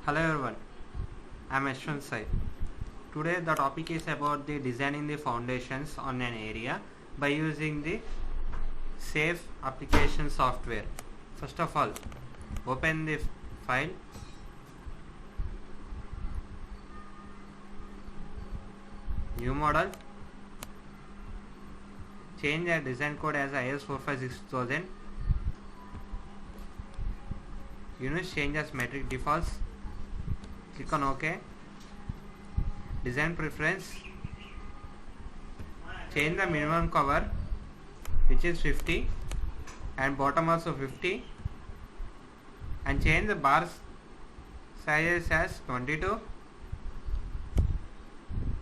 Hello everyone, I am Ashwin Sai. Today the topic is about the designing the foundations on an area by using the safe application software. First of all, open the file, new model, change the design code as IS 456,000, units change as metric defaults, click on OK, design preference, change the minimum cover which is 50 and bottom also 50 and change the bars sizes as 22,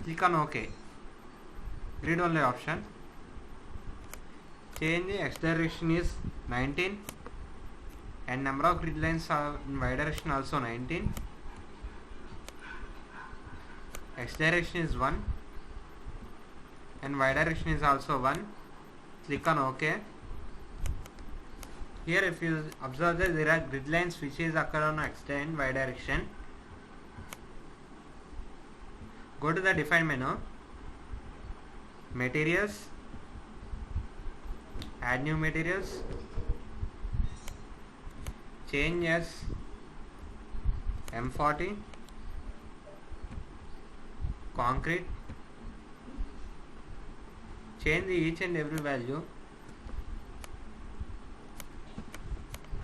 click on OK, read only option, change the x direction is 19 and number of grid lines are in y direction also 19, x direction is 1 and y direction is also 1, click on OK. Here if you observe that there are grid lines which is occur on x and y direction. Go to the define menu, materials, add new materials, change as M40, concrete, change the each and every value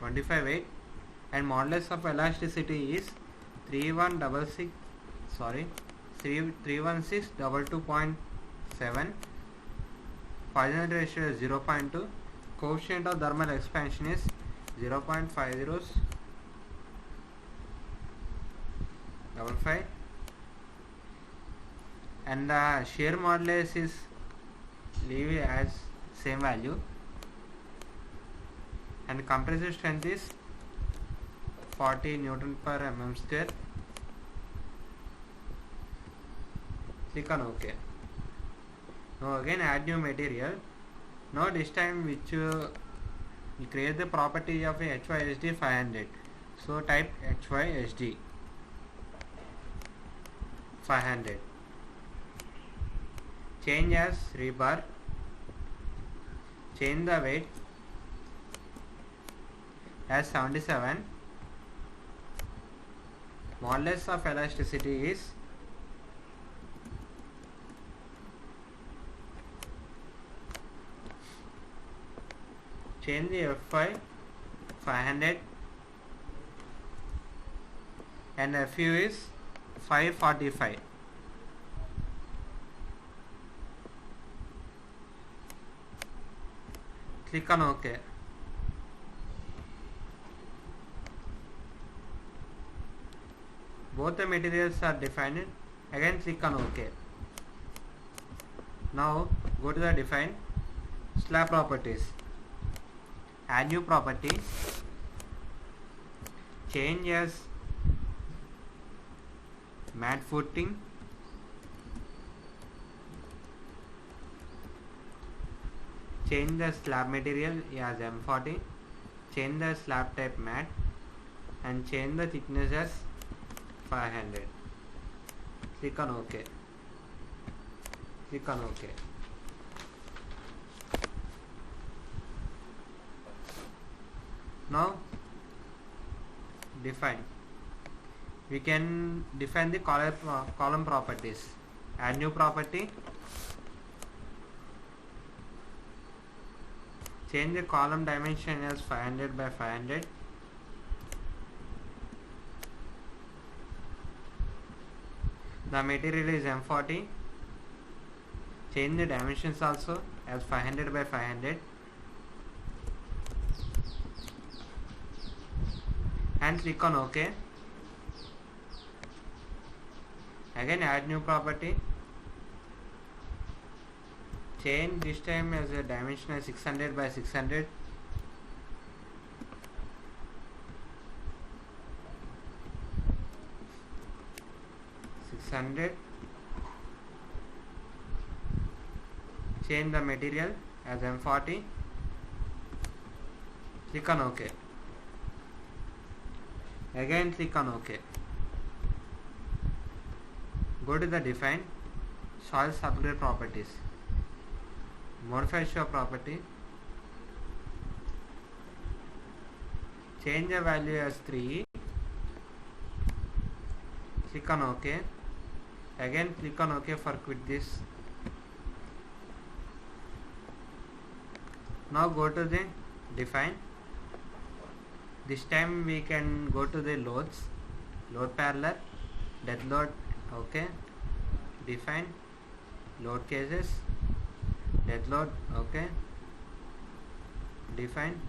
25.8 and modulus of elasticity is 316.7, Poisson ratio is 0.2, coefficient of thermal expansion is 0.5055 and the shear modulus is leave it as same value and compressive strength is 40 Newton per mm square. Click on OK. Now again add new material. Now this time which you create the property of a HYSD 500. So type HYSD 500. Change as rebar. Change the weight as 77. Modulus of elasticity is change the Fy 500 and Fu is 545. Click on OK. Both the materials are defined. Again click on OK. Now go to the define slab properties. Add new property. Change as mat footing. Change the slab material as M40. Change the slab type mat and change the thickness as 500. Click on OK. Click on OK. Now define. We can define the column properties. Add new property. Change the column dimension as 500 by 500. The material is M40. Change the dimensions also as 500 by 500. And click on OK. Again add new property. Change this time as a dimension as 600 by 600. Change the material as M40. Click on OK. Again click on OK. Go to the define soil subgrid properties. Modify show property. Change the value as 3. Click on OK. Again click on OK for quit this. Now go to the define. This time we can go to the loads. Load parallel, death load, OK. Define, load cases, death load, OK. Define,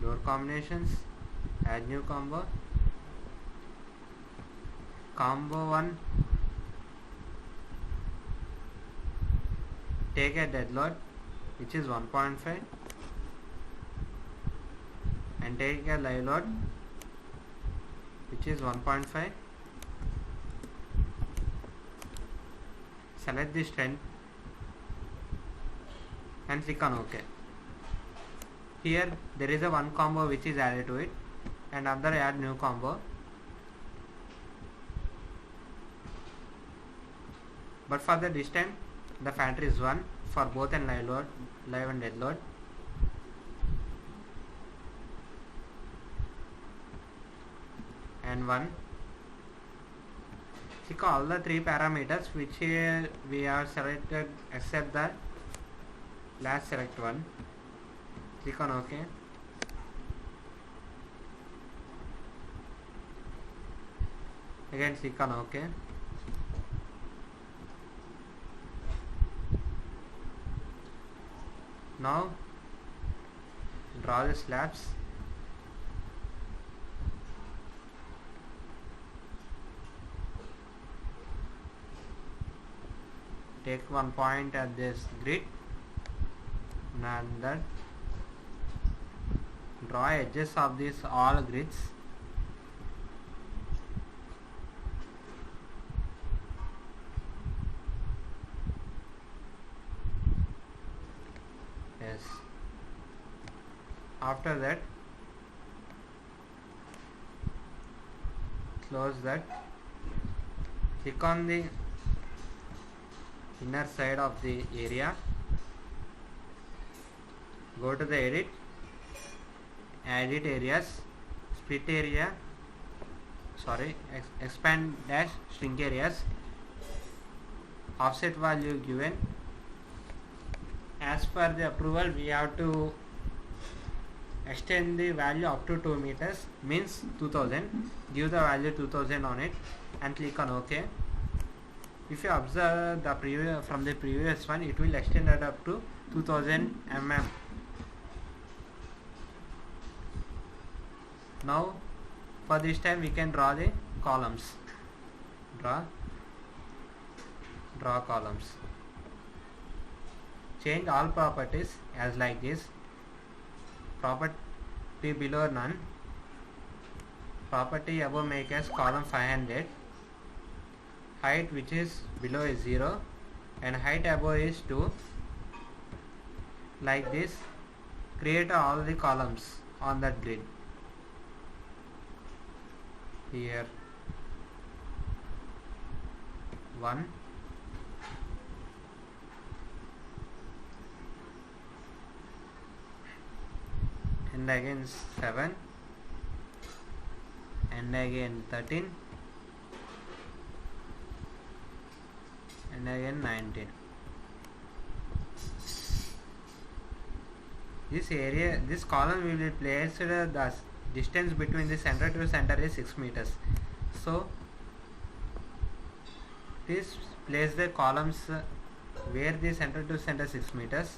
load combinations, add new combo. Combo 1, take a dead load which is 1.5 and take a live load which is 1.5. Select the strength and click on OK. Here there is a one combo which is added to it and another add new combo. But for the this time the factor is 1 for both and live load, live and dead load. And 1. Check all the 3 parameters which we have selected except the last select one. Click on OK. Again click on OK. Now draw the slabs. Take one point at this grid and then draw edges of these all grids. Yes. After that, close that. Click on the inner side of the area. Go to the edit areas, split area, expand dash shrink areas, offset value given. As per the approval we have to extend the value up to 2 meters, means 2000. Give the value 2000 on it and click on OK. If you observe the from the previous one, it will extend it up to 2000 mm. Now for this time we can draw the columns. Draw columns. Change all properties as like this. Property below none. Property above make as column 500. Height which is below is 0 and height above is 2. Like this, create all the columns on that grid. Here 1, and again 7, and again 13, and again 19. This column will be placed, the distance between the center to center is 6 meters. So please place the columns where the center to center 6 meters.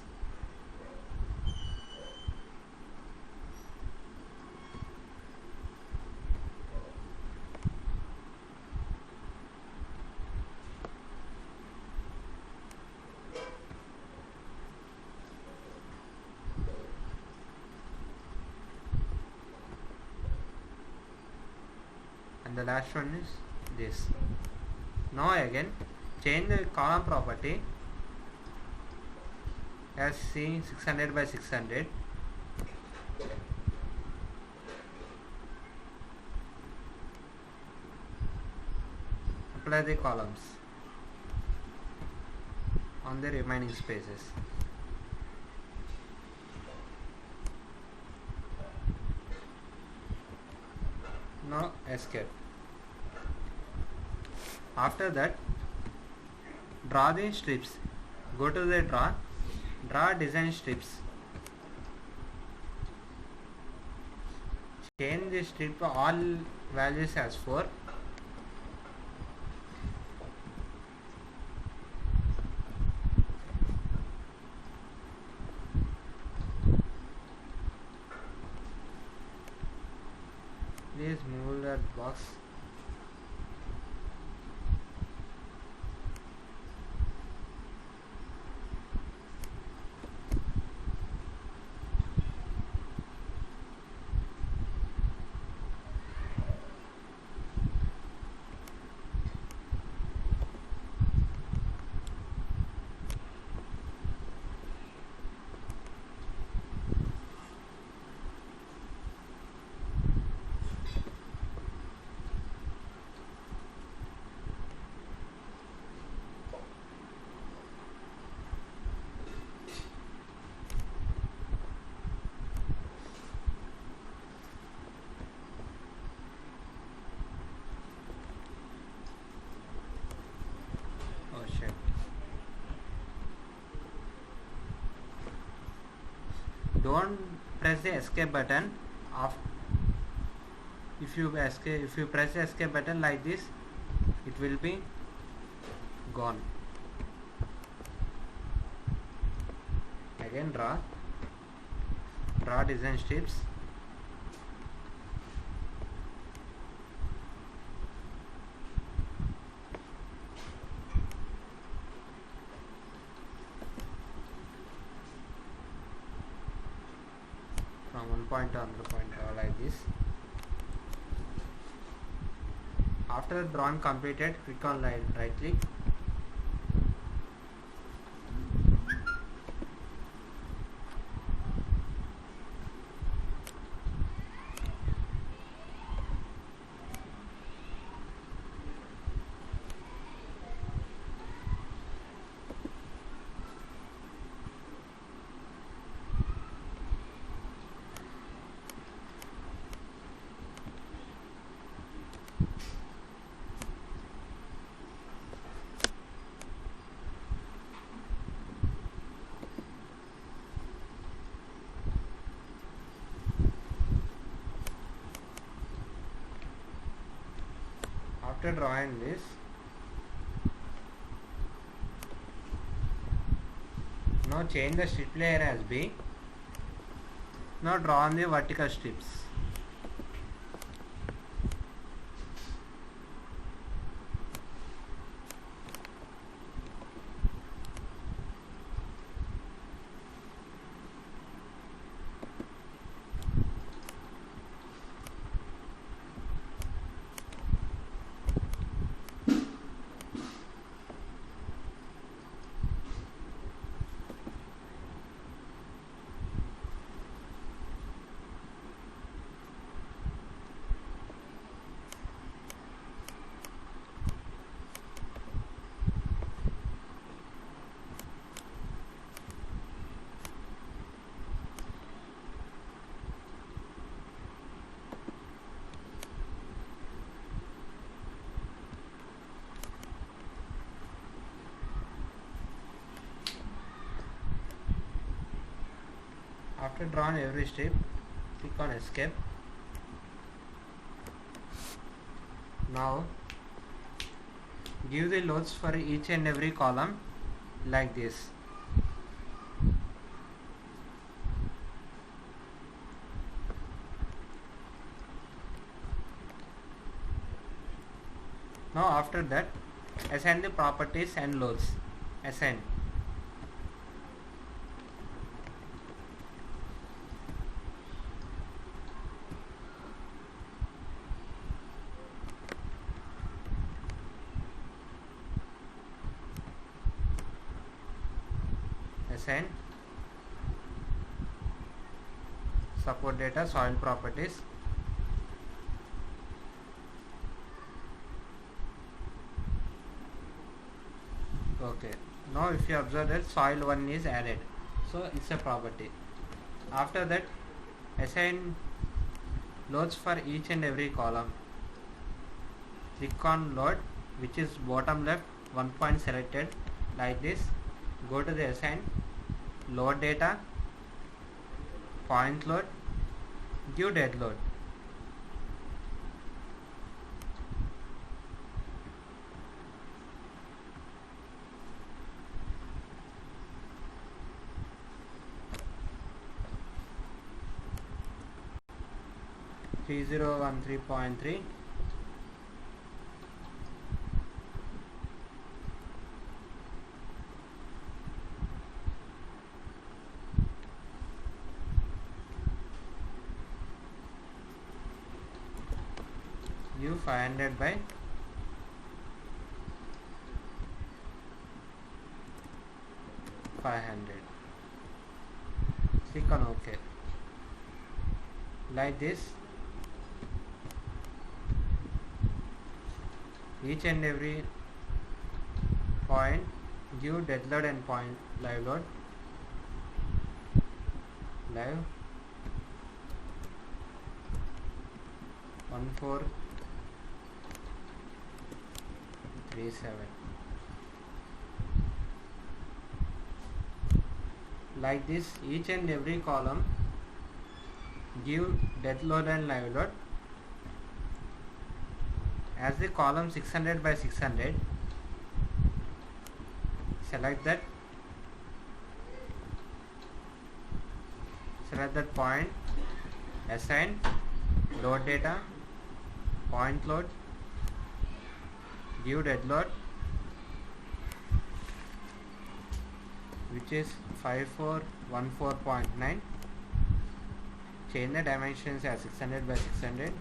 And the last one is this. Now again change the column property as seen 600 by 600. multiply the columns on the remaining spaces. Now escape. After that, draw the strips. Go to the draw design strips. Change the strip all values as 4. Please move that box. Oh shit. Don't press the escape button. If you press the escape button like this, it will be gone. Again draw design strips. From one point to another point, like this. After drawing completed, click on right click. After drawing this, now change the strip layer as B. Now draw on the vertical strips. After drawing every strip, click on escape. Now give the loads for each and every column like this. Now after that, assign the properties and loads. Assign. Assign support data, soil properties. Okay. Now if you observe that soil 1 is added, so it's a property. After that, assign loads for each and every column. Click on load, which is bottom left, one point selected like this. Go to the assign load data, point load, give dead load. Three 3013.3. Give 500 by 500. Click on OK. Like this, each and every point give dead load and point live load. Live 1437. Like this, each and every column give dead load and live load. As the column 600 by 600, select that point, assign load data, point load, give dead load, which is 5414.9. change the dimensions as 600 by 600.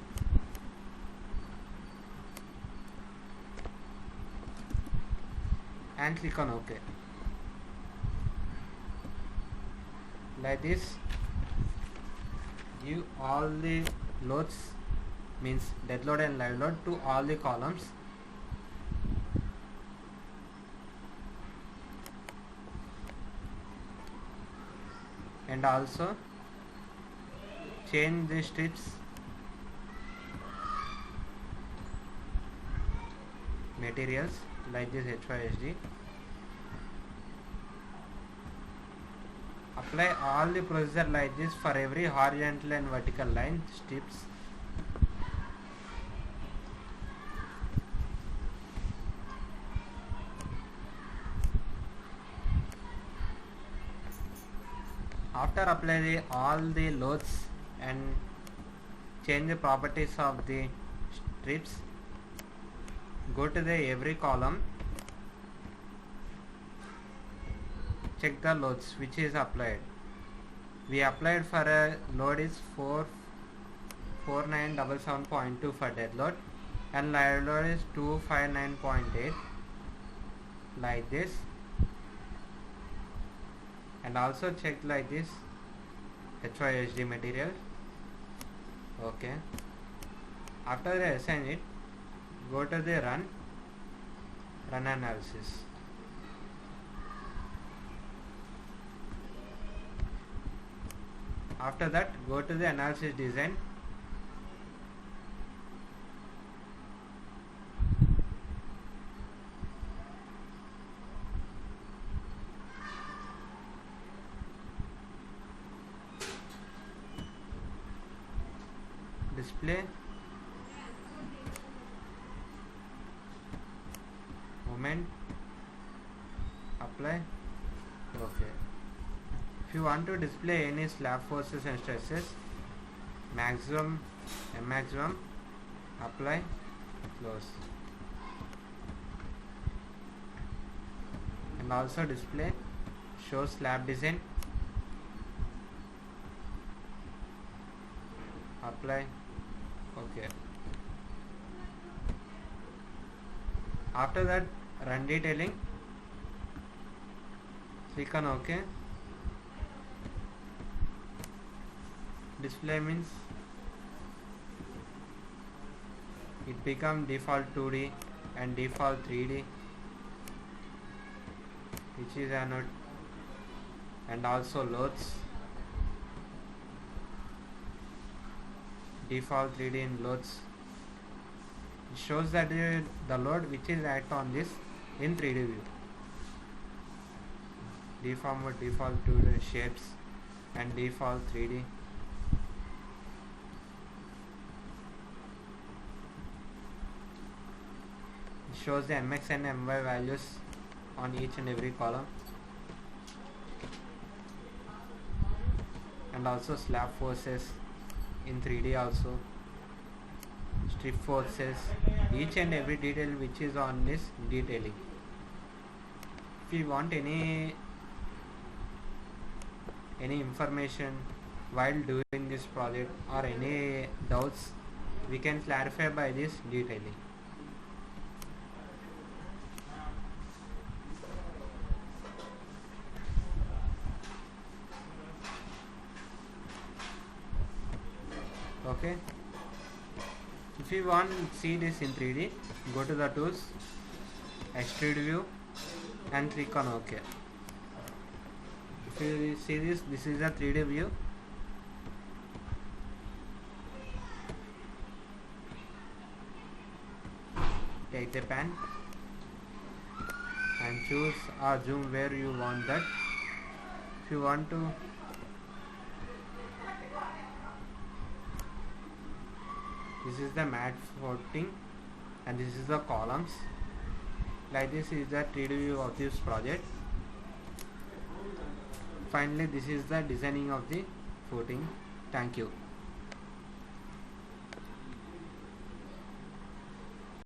And click on OK. Like this, give all the loads, means dead load and live load, to all the columns. And also change the strips materials like this HYSD. Apply all the procedure like this for every horizontal and vertical line strips. After apply all the loads and change the properties of the strips, go to the every column, check the loads which is applied. We applied for a load is 4977.2 for dead load, and live load is 259.8, like this. And also check like this HYSD material. Okay. After they assign it, go to the run analysis. After that, go to the analysis design. Display, moment, apply. Okay. If you want to display any slab forces and stresses, maximum and maximum, apply, close. And also display show slab design, apply. Okay. After that, run detailing, click on OK. Display means it become default 2D and default 3D. which is anode, and also loads, default 3D in loads. It shows that the load which is act on this in 3D view. Deform with default 2D shapes and default 3D. It shows the mx and my values on each and every column, and also slab forces in 3D also, strip forces, each and every detail which is on this detailing. If you want any information while doing this project or any doubts, we can clarify by this detailing. Okay, if you want to see this in 3D, go to the tools, extrude view, and click on OK. If you see this is a 3D view. Take the pen and choose or zoom where you want that. If you want to, this is the mat footing and this is the columns. Like this is the 3D view of this project. Finally, this is the designing of the footing. Thank you.